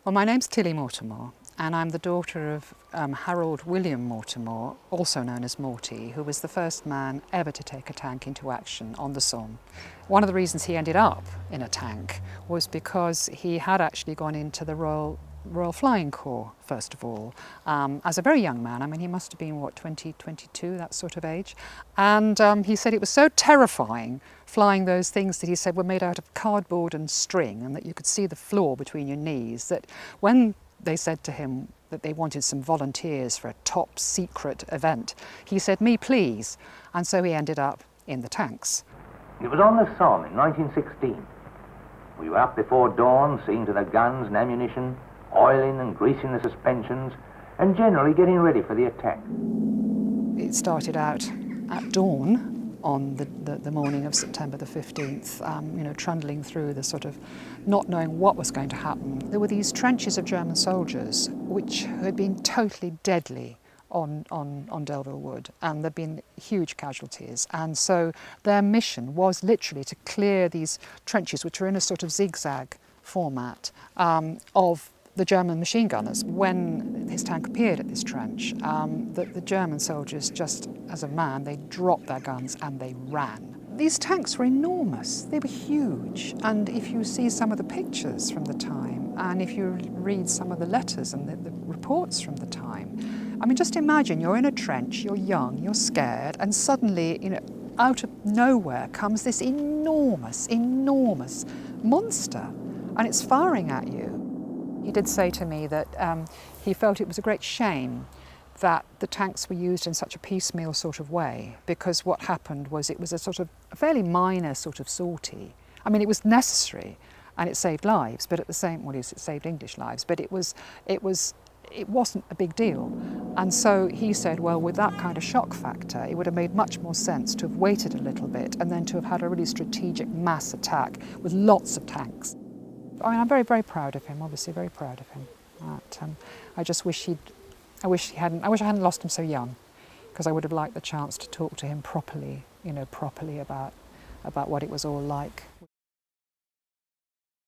Well, my name's Tilly Mortimore, and I'm the daughter of Harold William Mortimore, also known as Morty, who was the first man ever to take a tank into action on the Somme. One of the reasons he ended up in a tank was because he had actually gone into the Royal Flying Corps, first of all, as a very young man. I mean, he must have been, what, 20, 22, that sort of age. And he said it was so terrifying flying those things that he said were made out of cardboard and string, and that you could see the floor between your knees, that when they said to him that they wanted some volunteers for a top secret event, he said, "Me, please." And so he ended up in the tanks. It was on the Somme in 1916. We were up before dawn, seeing to the guns and ammunition, oiling and greasing the suspensions, and generally getting ready for the attack. It started out at dawn on the morning of September the 15th, trundling through the sort of not knowing what was going to happen. There were these trenches of German soldiers which had been totally deadly on Delville Wood, and there'd been huge casualties. And so their mission was literally to clear these trenches, which were in a sort of zigzag format, of the German machine gunners. When his tank appeared at this trench, the German soldiers, just as a man, they dropped their guns and they ran. These tanks were enormous, they were huge, and if you see some of the pictures from the time, and if you read some of the letters and the reports from the time, I mean, just imagine you're in a trench, you're young, you're scared, and suddenly, out of nowhere comes this enormous, enormous monster, and it's firing at you. He did say to me that he felt it was a great shame that the tanks were used in such a piecemeal sort of way, because what happened was it was a sort of a fairly minor sort of sortie. I mean, it was necessary and it saved lives, but at the same, well, it saved English lives, but it wasn't a big deal. And so he said, well, with that kind of shock factor, it would have made much more sense to have waited a little bit and then to have had a really strategic mass attack with lots of tanks. I mean, I'm very, very proud of him, obviously very proud of him. But, I just wish I wish I hadn't lost him so young, because I would have liked the chance to talk to him properly, properly about what it was all like.